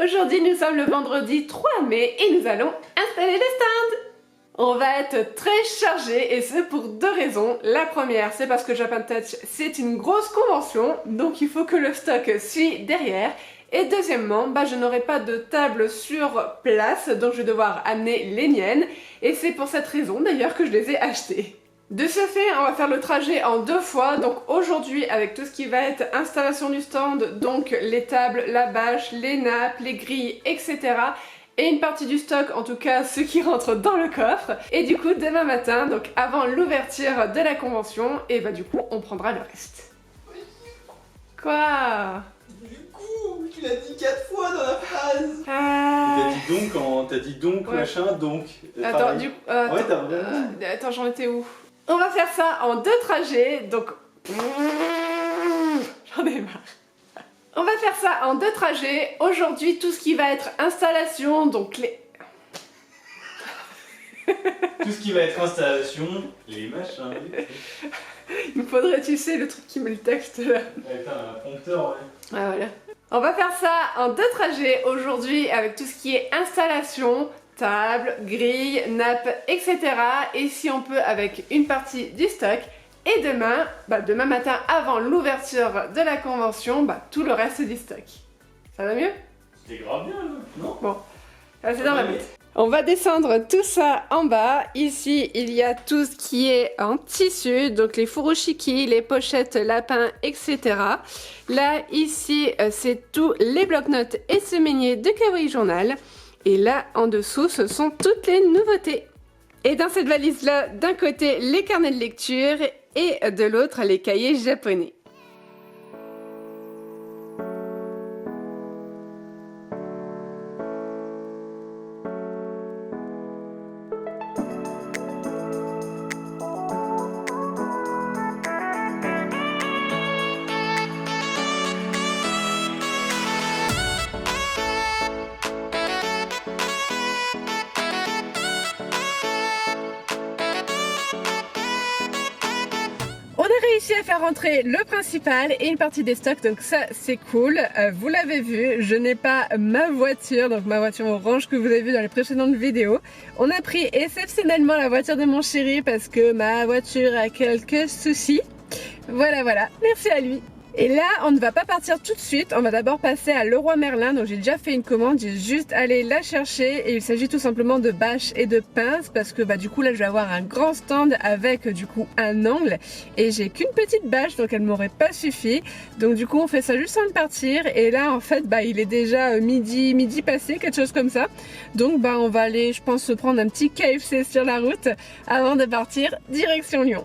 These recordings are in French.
Aujourd'hui, nous sommes le vendredi 3 mai et nous allons installer le stand. On va être très chargé et ce pour deux raisons. La première, c'est parce que Japan Touch, c'est une grosse convention, donc il faut que le stock suive derrière. Et deuxièmement, je n'aurai pas de table sur place, donc je vais devoir amener les miennes. Et c'est pour cette raison d'ailleurs que je les ai achetées. De ce fait, on va faire le trajet en deux fois, donc aujourd'hui avec tout ce qui va être installation du stand, donc les tables, la bâche, les nappes, les grilles, etc. Et une partie du stock, en tout cas ceux qui rentrent dans le coffre. Et du coup, demain matin, donc avant l'ouverture de la convention, et du coup, on prendra le reste. Quoi? Du coup, tu l'as dit 4 fois dans la phrase. T'as dit donc, ouais. Machin, donc. Attends, pareil. du coup, Ouais, t'as vraiment. attends, j'en étais où? On va faire ça en deux trajets, donc... J'en ai marre. On va faire ça en deux trajets. Aujourd'hui, tout ce qui va être installation, donc les... Tout ce qui va être installation, les machins. Il me faudrait, tu sais, le truc qui met le texte là. T'as un prompteur, ouais. Ah voilà. On va faire ça en deux trajets aujourd'hui avec tout ce qui est installation, table, grille, nappe, etc. Et si on peut avec une partie du stock. Et demain, demain matin avant l'ouverture de la convention, tout le reste du stock. Ça va mieux? C'était grave bien là, non? Bon, c'est dans la boîte. On va descendre tout ça en bas. Ici, il y a tout ce qui est en tissu, donc les furoshiki, les pochettes lapins, etc. Là, ici, c'est tous les blocs-notes et semainiers de Kawaii Journal. Et là, en dessous, ce sont toutes les nouveautés. Et dans cette valise-là, d'un côté, les carnets de lecture et de l'autre, les cahiers japonais. On a réussi à faire rentrer le principal et une partie des stocks, donc ça c'est cool. Vous l'avez vu, je n'ai pas ma voiture, donc ma voiture orange que vous avez vu dans les précédentes vidéos. On a pris exceptionnellement la voiture de mon chéri parce que ma voiture a quelques soucis. Voilà, merci à lui. Et là, on ne va pas partir tout de suite, on va d'abord passer à Leroy Merlin, donc j'ai déjà fait une commande, j'ai juste allé la chercher et il s'agit tout simplement de bâches et de pinces parce que du coup là je vais avoir un grand stand avec du coup un angle et j'ai qu'une petite bâche donc elle m'aurait pas suffi, donc du coup on fait ça juste avant de partir et là en fait il est déjà midi passé, quelque chose comme ça, donc on va aller je pense se prendre un petit KFC sur la route avant de partir direction Lyon.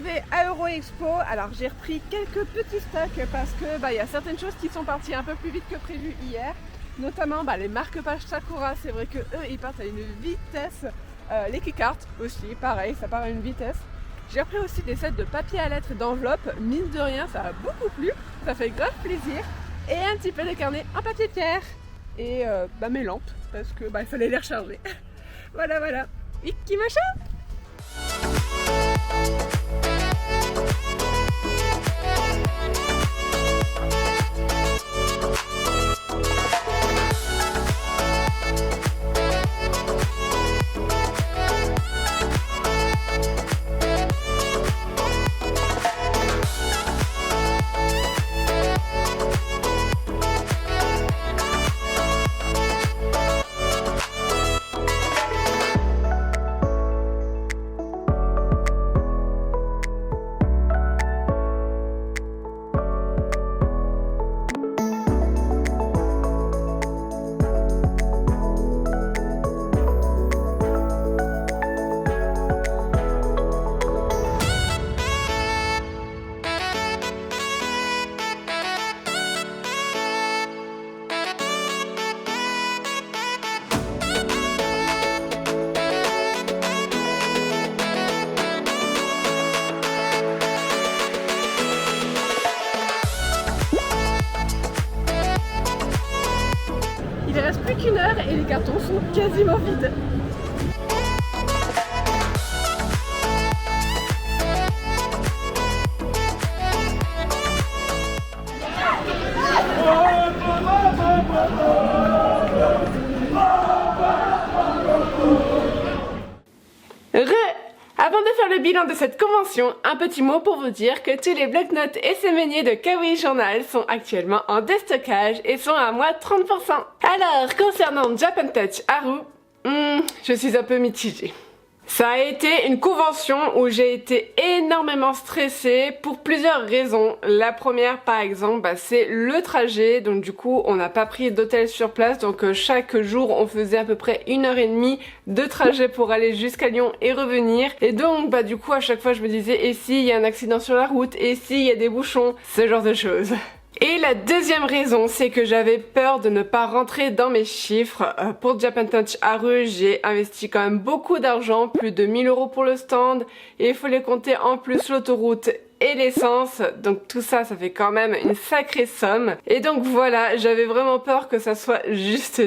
arrivé à Euro Expo. Alors j'ai repris quelques petits stocks parce que y a certaines choses qui sont parties un peu plus vite que prévu hier. Notamment les marque-pages Sakura, c'est vrai que eux ils partent à une vitesse. Les keycards aussi, pareil, ça part à une vitesse. J'ai repris aussi des sets de papier à lettres et d'enveloppes. Mine de rien, ça a beaucoup plu, ça fait grave plaisir. Et un petit peu de carnet en papier pierre. Et mes lampes, parce que il fallait les recharger. Voilà. Iki machin. Il reste plus qu'une heure et les cartons sont quasiment vides. Avant de faire le bilan de cette convention, un petit mot pour vous dire que tous les bloc-notes et sémeniers de Kawaii Journal sont actuellement en déstockage et sont à moins 30%. Alors, concernant Japan Touch Haru, je suis un peu mitigée. Ça a été une convention où j'ai été énormément stressée pour plusieurs raisons. La première par exemple, c'est le trajet, donc du coup on n'a pas pris d'hôtel sur place, donc chaque jour on faisait à peu près 1h30 de trajet pour aller jusqu'à Lyon et revenir. Et donc du coup à chaque fois je me disais, et s'il y a un accident sur la route, et s'il y a des bouchons, ce genre de choses. Et la deuxième raison, c'est que j'avais peur de ne pas rentrer dans mes chiffres. Pour Japan Touch Haru, j'ai investi quand même beaucoup d'argent, plus de 1000 € pour le stand, et il faut les compter en plus l'autoroute et l'essence, donc tout ça, ça fait quand même une sacrée somme. Et donc voilà, j'avais vraiment peur que ça soit juste.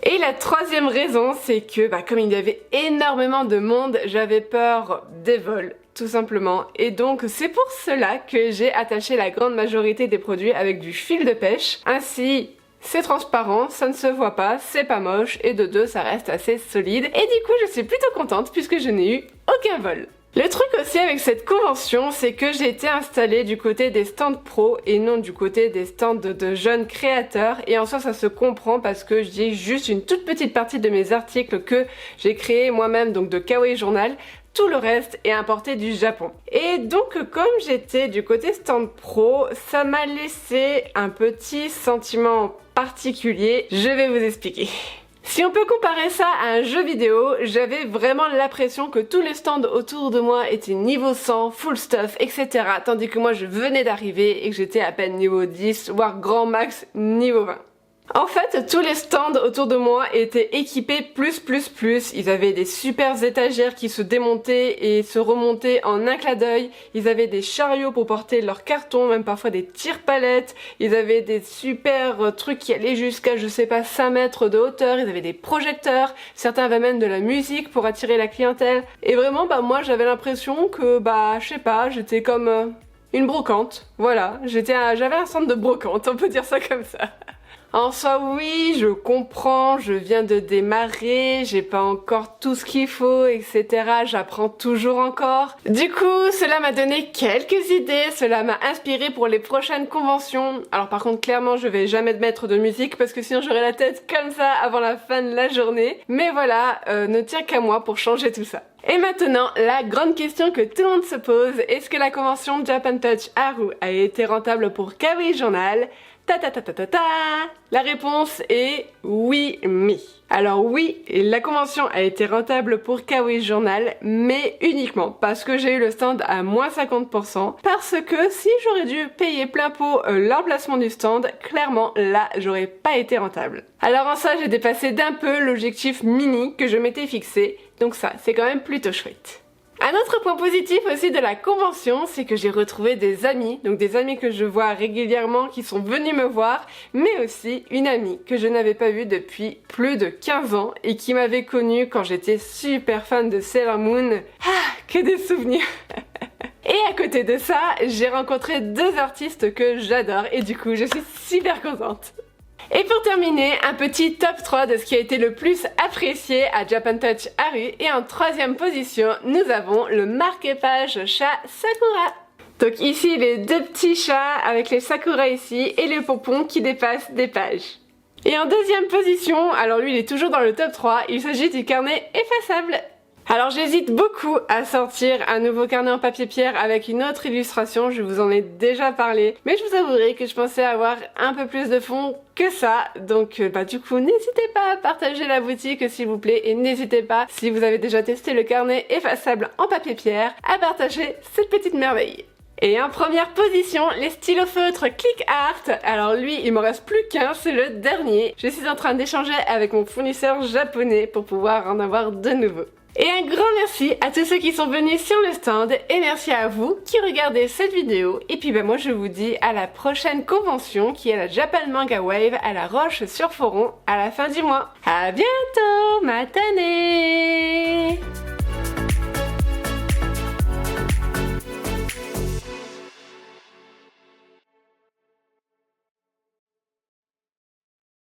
Et la troisième raison, c'est que comme il y avait énormément de monde, j'avais peur des vols. Tout simplement. Et donc c'est pour cela que j'ai attaché la grande majorité des produits avec du fil de pêche. Ainsi, c'est transparent, ça ne se voit pas, c'est pas moche et de deux, ça reste assez solide. Et du coup, je suis plutôt contente puisque je n'ai eu aucun vol. Le truc aussi avec cette convention, c'est que j'ai été installée du côté des stands pro et non du côté des stands de jeunes créateurs. Et en soi, ça se comprend parce que j'ai juste une toute petite partie de mes articles que j'ai créés moi-même, donc de Kawaii Journal. Tout le reste est importé du Japon. Et donc comme j'étais du côté stand pro, ça m'a laissé un petit sentiment particulier. Je vais vous expliquer. Si on peut comparer ça à un jeu vidéo, j'avais vraiment l'impression que tous les stands autour de moi étaient niveau 100, full stuff, etc. Tandis que moi je venais d'arriver et que j'étais à peine niveau 10, voire grand max niveau 20. En fait, tous les stands autour de moi étaient équipés plus. Ils avaient des super étagères qui se démontaient et se remontaient en un clin d'œil. Ils avaient des chariots pour porter leurs cartons, même parfois des tire-palettes. Ils avaient des super trucs qui allaient jusqu'à, je sais pas, 5 mètres de hauteur. Ils avaient des projecteurs. Certains avaient même de la musique pour attirer la clientèle. Et vraiment, moi j'avais l'impression que, je sais pas, j'étais comme une brocante. Voilà, j'avais un centre de brocante, on peut dire ça comme ça. En soi, oui, je comprends, je viens de démarrer, j'ai pas encore tout ce qu'il faut, etc. J'apprends toujours encore. Du coup, cela m'a donné quelques idées, cela m'a inspiré pour les prochaines conventions. Alors par contre, clairement, je vais jamais mettre de musique parce que sinon j'aurai la tête comme ça avant la fin de la journée. Mais voilà, ne tient qu'à moi pour changer tout ça. Et maintenant, la grande question que tout le monde se pose, est-ce que la convention Japan Touch Haru a été rentable pour Kawaii Journal? La réponse est oui, mais. Alors oui, la convention a été rentable pour Kawaii Journal, mais uniquement parce que j'ai eu le stand à moins 50%, parce que si j'aurais dû payer plein pot l'emplacement du stand, clairement là j'aurais pas été rentable. Alors en ça j'ai dépassé d'un peu l'objectif mini que je m'étais fixé, donc ça c'est quand même plutôt chouette. Un autre point positif aussi de la convention, c'est que j'ai retrouvé des amis, donc des amis que je vois régulièrement qui sont venus me voir, mais aussi une amie que je n'avais pas vue depuis plus de 15 ans et qui m'avait connue quand j'étais super fan de Sailor Moon. Ah, que des souvenirs. Et à côté de ça, j'ai rencontré deux artistes que j'adore et du coup je suis super contente. Et pour terminer, un petit top 3 de ce qui a été le plus apprécié à Japan Touch Haru. Et en troisième position, nous avons le marque-page chat Sakura. Donc ici, les deux petits chats avec les Sakura ici et les pompons qui dépassent des pages. Et en deuxième position, alors lui il est toujours dans le top 3, il s'agit du carnet effaçable. Alors j'hésite beaucoup à sortir un nouveau carnet en papier pierre avec une autre illustration, je vous en ai déjà parlé, mais je vous avouerai que je pensais avoir un peu plus de fond que ça, donc du coup n'hésitez pas à partager la boutique s'il vous plaît, et n'hésitez pas, si vous avez déjà testé le carnet effaçable en papier pierre, à partager cette petite merveille. Et en première position, les stylos feutres Click Art. Alors lui, il m'en reste plus qu'un, c'est le dernier. Je suis en train d'échanger avec mon fournisseur japonais pour pouvoir en avoir de nouveaux. Et un grand merci à tous ceux qui sont venus sur le stand et merci à vous qui regardez cette vidéo. Et puis moi je vous dis à la prochaine convention qui est la Japan Manga Wave à La Roche-sur-Foron à la fin du mois. À bientôt, matane!